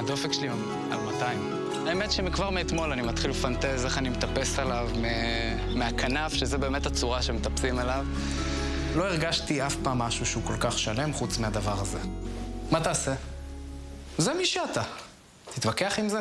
הדופק שלי על 200. האמת שכבר מאתמול אני מתחיל לפנטז איך אני מטפס עליו מהכנף, שזה באמת הצורה שמטפסים אליו. לא הרגשתי אף פעם משהו שהוא כל כך שלם חוץ מהדבר הזה. מה תעשה? זה מי שאתה. תתווכח עם זה.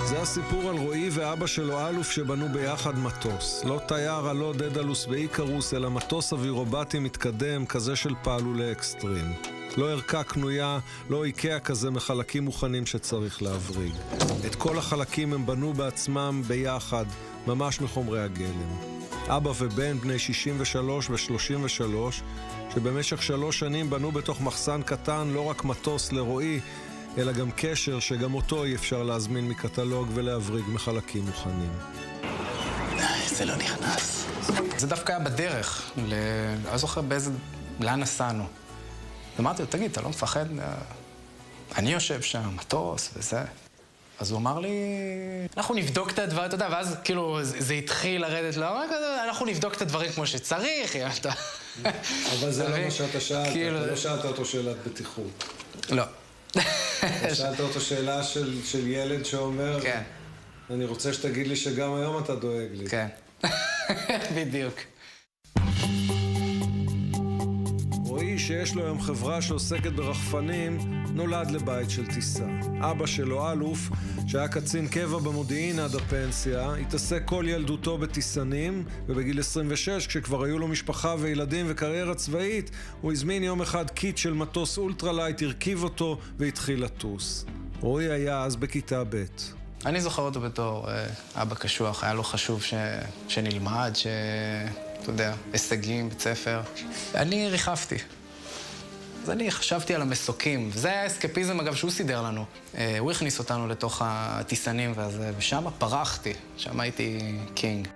זה הסיפור על רועי ואבא שלו אלוף שבנו ביחד מטוס. לא תייר, לא דדלוס באיקרוס, אלא מטוס אווירובטי מתקדם כזה של פעלולי אקסטרים. לא ערכה קנויה, לא איקאה כזה מחלקים מוכנים שצריך להבריג. את כל החלקים הם בנו בעצמם ביחד, ממש מחומרי הגלם. אבא ובן, בני 63 ו-33, שבמשך 3 שנים בנו בתוך מחסן קטן לא רק מטוס לרועי, אלא גם קשר שגם אותו אי אפשר להזמין מקטלוג ולהבריג מחלקים מוכנים. זה לא נכנס. זה דווקא היה בדרך. אני זוכר לאן נסענו. אמרתי לו, תגיד, אתה לא מפחד? אני יושב שם, מטוס וזה. אז הוא אמר לי, אנחנו נבדוק את הדברים, אתה יודע, ואז כאילו זה התחיל לרדת לו, אנחנו נבדוק את הדברים כמו שצריך. אבל זה לא מה שאתה שאלת, אתה לא שאלת אותו שאלת בטיחות. לא. אתה שאלת אותו שאלה של ילד שאומר, כן. אני רוצה שתגיד לי שגם היום אתה דואג לי. כן, בדיוק. רועי, שיש לו היום חברה שעוסקת ברחפנים, נולד לבית של טיסה. אבא שלו, אלוף, שהיה קצין קבע במודיעין עד הפנסיה, התעסק כל ילדותו בטיסנים, ובגיל 26, כשכבר היו לו משפחה וילדים וקריירה צבאית, הוא הזמין יום אחד קיט של מטוס אולטרלייט, הרכיב אותו והתחיל לטוס. רועי היה אז בכיתה ב'. אני זוכר אותו בתור אבא קשוח, היה לו חשוב שנלמד, אתה יודע, הישגים, בית ספר. אני ריחפתי. אז אני חשבתי על המסוקים. זה היה אסקפיזם, אגב, שהוא סידר לנו. הוא הכניס אותנו לתוך הטיסנים והזה, ושם פרחתי. שם הייתי קינג.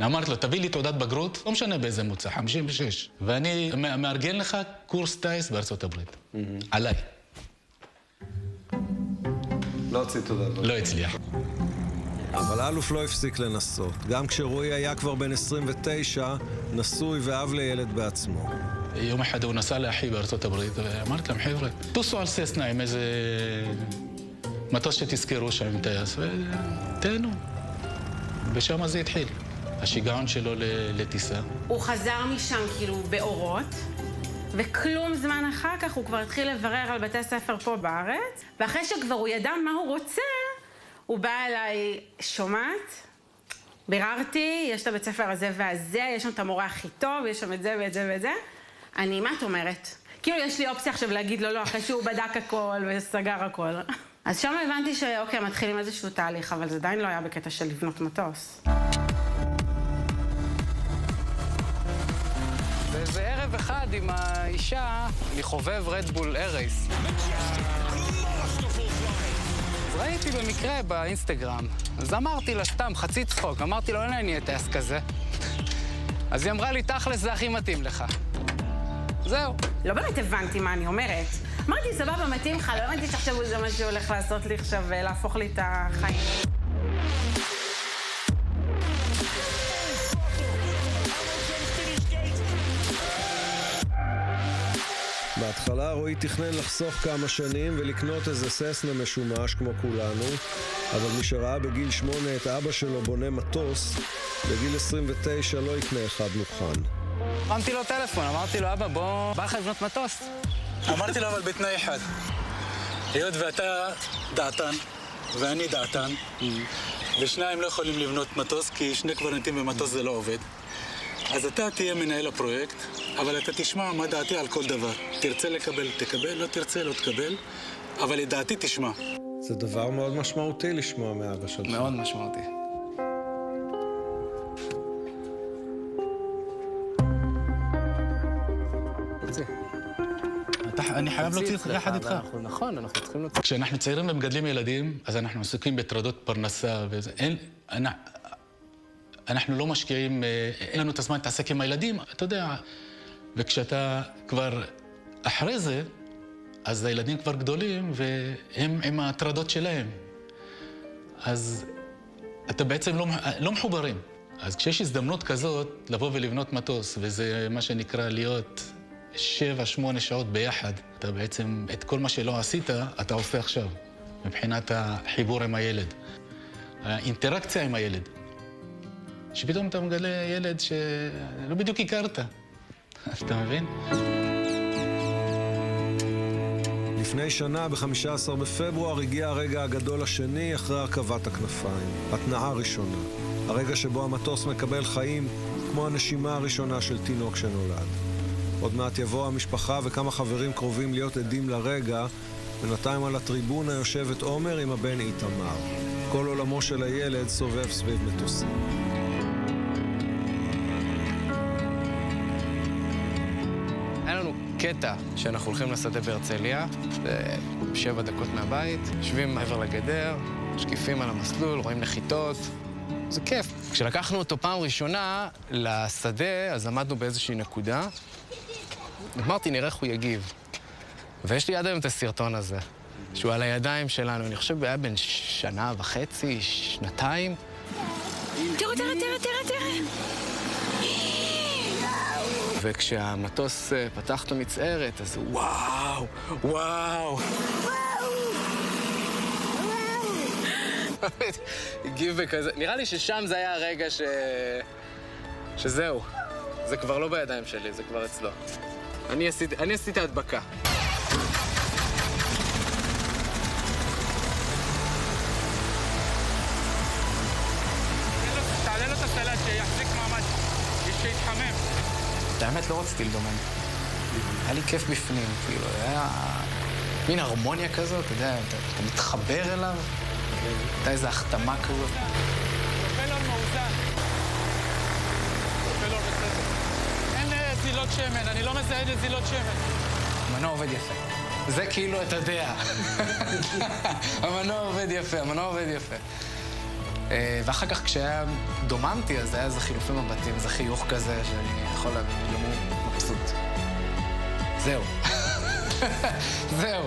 אמרתי לו, תביא לי תעודת בגרות, לא משנה באיזה מוצא, 56. ואני מארגן לך קורס טייס בארצות הברית. עליי. לא הוציא תעודת בגרות. לא הצליח. אבל אלוף לא הפסיק לנסות. גם כשרועי היה כבר בן 29, נשוי ואב לילד בעצמו. יום אחד הוא נסע לאחי בארצות הברית, ואמרתי להם, חבר'ה, טוסו על ססנה עם איזה מטוס שתזכרו שם עם טייס, ותהנו. ושם זה התחיל. השיגעון שלו לטיסה. הוא חזר משם כאילו באורות, וכלום זמן אחר כך הוא כבר התחיל לברר על בתי ספר פה בארץ, ואחרי שכבר הוא ידע מה הוא רוצה, הוא בא אליי, שומעת? ביררתי, יש את הבית ספר הזה והזה, יש שם את המורה הכי טוב, יש שם את זה ואת זה ואת זה. אני, מה את אומרת? כאילו יש לי אופציה עכשיו להגיד לו לא, אחרי שהוא בדק הכל וסגר הכל. אז שם הבנתי שאוקיי, מתחילים איזשהו תהליך, אבל זה עדיין לא היה בקטע של לבנות מטוס. באיזה ערב אחד עם האישה, אני חובב רדבול ארייס. אז ראיתי במקרה באינסטגרם, אז אמרתי לה סתם, חצי צחוק, אמרתי לו, אין אני אהיה טייס כזה. אז היא אמרה לי, תכלס זה הכי מתאים לך. זהו. לא באמת הבנתי מה אני אומרת. אמרתי, סבבה, מתאים לך, לא הבנתי שעכשיו זה מה שהולך לעשות לי עכשיו, להפוך לי את החיים. בהתחלה רועי תכנן לחסוך כמה שנים ולקנות איזה ססנה משומש כמו כולנו, אבל מי שראה בגיל 8 את אבא שלו בונה מטוס, בגיל 29 לא יקנה אחד מוכן. הרמתי לו טלפון, אמרתי לו, אבא, בא לך לבנות מטוס. אמרתי לו, אבל בתנאי אחד. היות ואתה דעתן, ואני דעתן, ושניים לא יכולים לבנות מטוס, כי 2 קברניטים במטוס זה לא עובד. אז אתה תהיה מנהל הפרויקט, אבל אתה תשמע מה דעתי על כל דבר. תרצה לקבל, תקבל, לא תרצה, לא תקבל, אבל לדעתי תשמע. זה דבר מאוד משמעותי לשמוע מאבא שלך. מאוד משמעותי. אני חייב להוציא יחד איתך. נכון, אנחנו צריכים להוציא. כשאנחנו צעירים ומגדלים ילדים, אז אנחנו עסוקים בטרדות פרנסה וזה. אנחנו לא משקיעים, אין לנו את הזמן להתעסק עם הילדים, אתה יודע. וכשאתה כבר אחרי זה, אז הילדים כבר גדולים, והם עם הטרדות שלהם. אז אתה בעצם לא מחוברים. אז כשיש הזדמנות כזאת, לבוא ולבנות מטוס, וזה מה שנקרא להיות 7-8 שעות ביחד. אתה בעצם, את כל מה שלא עשית, אתה עושה עכשיו, מבחינת החיבור עם הילד. האינטראקציה עם הילד. שפתאום אתה מגלה ילד שלא בדיוק הכרת. אתה מבין? לפני שנה, ב-15 בפברואר, הגיע הרגע הגדול השני אחרי הרכבת הכנפיים. התנעה ראשונה. הרגע שבו המטוס מקבל חיים כמו הנשימה הראשונה של תינוק שנולד. עוד מעט יבוא המשפחה וכמה חברים קרובים להיות עדים לרגע, בינתיים על הטריבונה יושבת עומר עם הבן איתמר. כל עולמו של הילד סובב סביב מטוסים. היה לנו קטע שאנחנו הולכים לשדה בהרצליה, 7 דקות מהבית, יושבים מעבר לגדר, משקיפים על המסלול, רואים נחיתות. זה כיף. כשלקחנו אותו פעם ראשונה לשדה, אז עמדנו באיזושהי נקודה. אמרתי, נראה איך הוא יגיב. ויש לי עד היום את הסרטון הזה, שהוא על הידיים שלנו. אני חושב היה בן 1.5 שנה, 2. תראה. וכשהמטוס פתח את המצערת, אז וואו. הגיב בכזה. נראה לי ששם זה היה הרגע שזהו. זה כבר לא בידיים שלי, זה כבר אצלו. אני עשיתי הדבקה. תעלה לו את הסלט שיחזיק מעמד, שיתחמם. האמת לא רציתי לדומם. היה לי כיף בפנים, כאילו, היה מין הרמוניה כזאת, אתה יודע, אתה מתחבר אליו, הייתה איזו החתמה כזאת. פלון מאוזן. פלון בסדר. אין זילות שמן, אני לא מזהה לזילות שמן. המנוע עובד יפה. זה כאילו, אתה יודע. המנוע עובד יפה. ואחר כך כשהיה דוממתי, אז היה איזה חילופים מבטים, איזה חיוך כזה שאני יכול להבין, הוא מבסוט. זהו. זהו.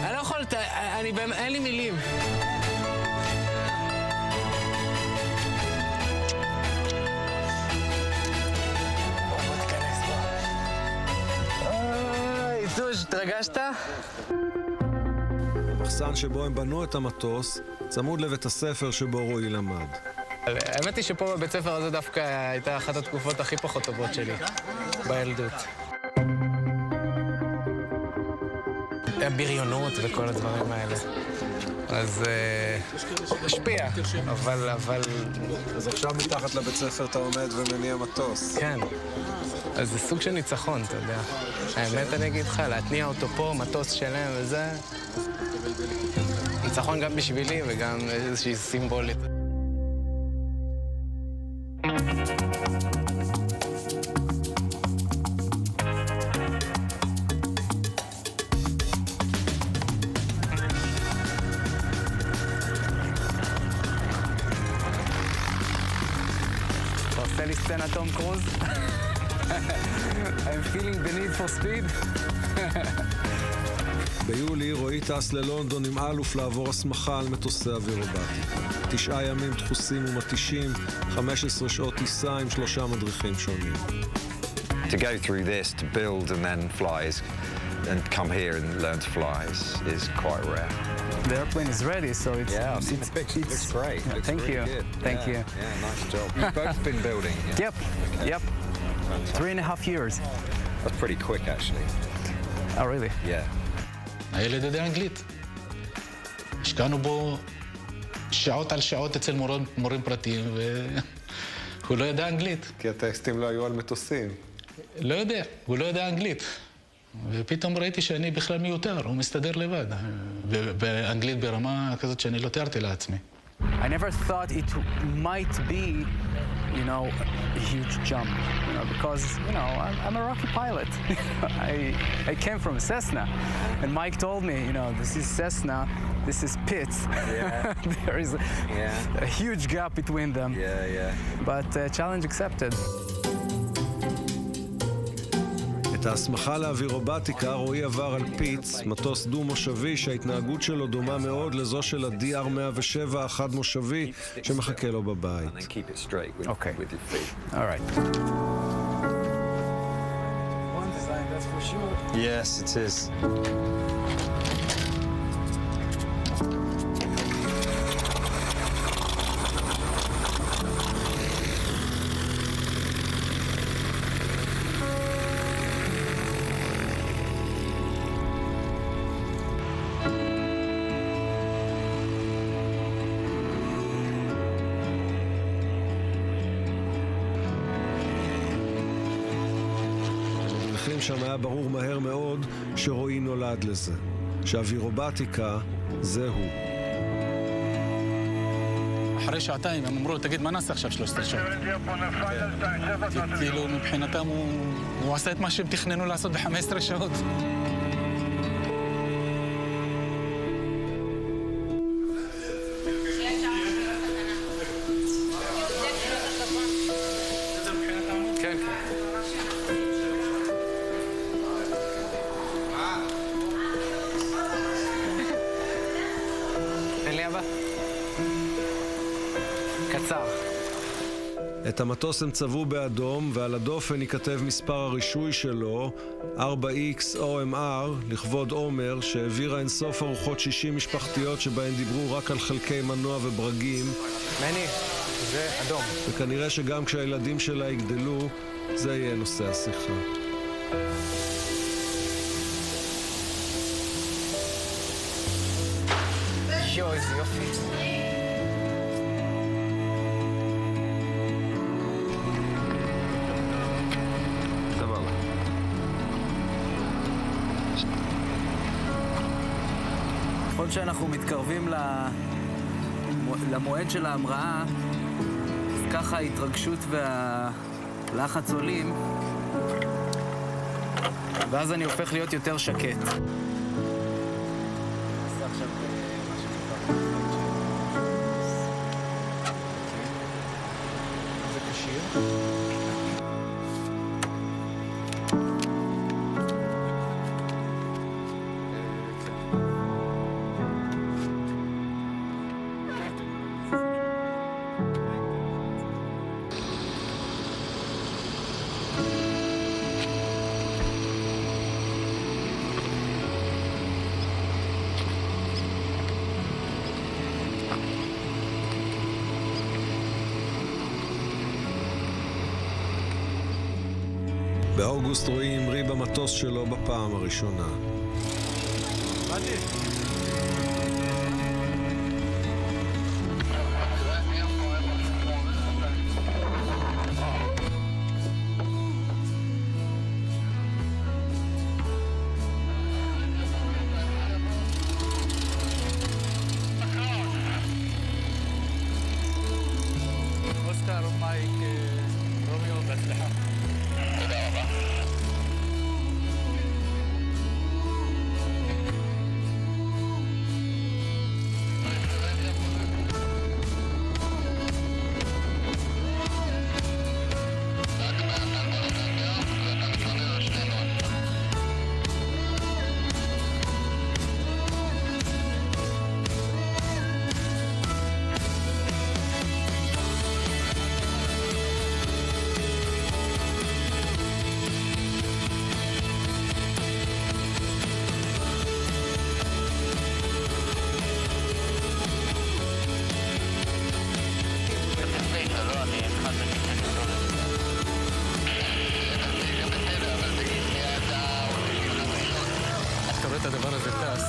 אני לא יכול, אין לי מילים. התרגשת? המחסן שבו הם בנו את המטוס, צמוד לבית הספר שבו רועי למד. האמת היא שפה בבית הספר הזה דווקא הייתה אחת התקופות הכי פחות טובות שלי, בילדות. הבריונות וכל הדברים האלה. אז השפיע, אבל... אז עכשיו מתחת לבית ספר אתה עומד ומניע מטוס. כן. אז זה סוג של ניצחון, אתה יודע. האמת אני אגיד לך, להתניע אותו פה, מטוס שלם וזה... ניצחון גם בשבילי וגם איזושהי סימבולית. אתה עושה לי סצנה תום קרוז? I'm feeling the need for speed. ביולי רועי טס ללונדון עם אלוף לעבור הסמכה על מטוסי אווירובטי. 9 ימים דחוסים ומתישים, 15 שעות טיסה עם 3 מדריכים שונים. To go through this, to build and then fly and come here and learn to fly is quite rare. The airplane is ready, so it's... Yeah, I've seen the pictures. It looks great. Yeah, looks thank really you. Good. Thank you. Yeah, nice job. You've both been building? Yeah? Yep. 3.5 years. That's pretty quick, actually. Oh, really? Yeah. הילד יודע אנגלית. השקענו בו שעות על שעות אצל מורים פרטיים, והוא לא ידע אנגלית. כי הטקסטים לא היו על מטוסים. לא יודע, הוא לא יודע אנגלית. ופתאום ראיתי שאני בכלל מיותר, הוא מסתדר לבד. באנגלית ברמה כזאת שאני לא תיארתי לעצמי. I never thought it might be, you know, a huge jump, you know, because, you know, I'm a rocky pilot. I came from Cessna, and Mike told me, you know, this is Cessna, this is Pitts. Yeah. There is a huge gap between them. Yeah. But challenge accepted. את את ההסמכה לאווירובטיקה רועי עבר על פיץ, מטוס דו-מושבי שההתנהגות שלו דומה מאוד לזו של ה-DR-107 החד מושבי שמחכה לו בבית. Okay. All right. One design, that's for sure. Yes, it is. שם היה ברור מהר מאוד שרועי נולד לזה, שאווירובטיקה זה הוא. אחרי שעתיים הם אמרו, תגיד, מה נעשה עכשיו 13 שעות? כאילו, מבחינתם הוא עשה את מה שהם תכננו לעשות ב-15 שעות. את המטוס הם צבעו באדום, ועל הדופן ייכתב מספר הרישוי שלו, 4X OMR, לכבוד עומר, שהעבירה אינסוף ארוחות 60 משפחתיות שבהן דיברו רק על חלקי מנוע וברגים. מני, זה אדום. וכנראה שגם כשהילדים שלה יגדלו, זה יהיה נושא השיחה. יו, איזה יופי. ככל שאנחנו מתקרבים למועד של ההמראה, אז ככה ההתרגשות והלחץ עולים, ואז אני הופך להיות יותר שקט. זה קשיר. באוגוסט רועי המריא במטוס שלו בפעם הראשונה. אוסקר, מייק, רומיו, בהצלחה. את הדבר הזה טס,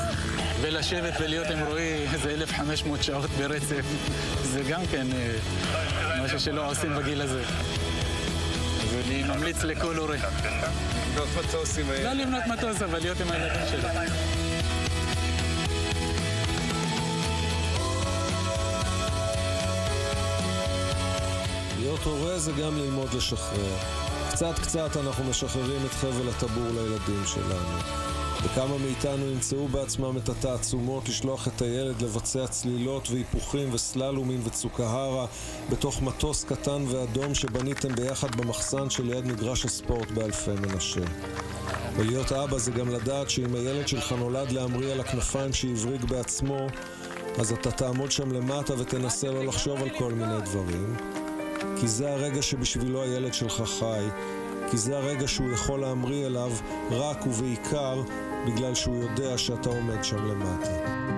ולשבת ולהיות עם רועי איזה 1,500 שעות ברצף, זה גם כן משהו שלא עושים בגיל הזה. אז אני ממליץ לכל הורה. לבנות מטוס עם הילדים. לא לבנות מטוס, אבל להיות עם הילדים שלו. להיות הורה זה גם ללמוד לשחרר. קצת קצת אנחנו משחררים את חבל הטבור לילדים שלנו. וכמה מאיתנו ימצאו בעצמם את התעצומות לשלוח את הילד לבצע צלילות והיפוכים וסללומים וצוקהרה בתוך מטוס קטן ואדום שבניתם ביחד במחסן שליד מגרש הספורט באלפי מנשה. ולהיות אבא זה גם לדעת שאם הילד שלך נולד להמריא על הכנפיים שהבריג בעצמו, אז אתה תעמוד שם למטה ותנסה לא לחשוב על כל מיני דברים, כי זה הרגע שבשבילו הילד שלך חי, כי זה הרגע שהוא יכול להמריא אליו רק ובעיקר בגלל שהוא יודע שאתה עומד שם למטה.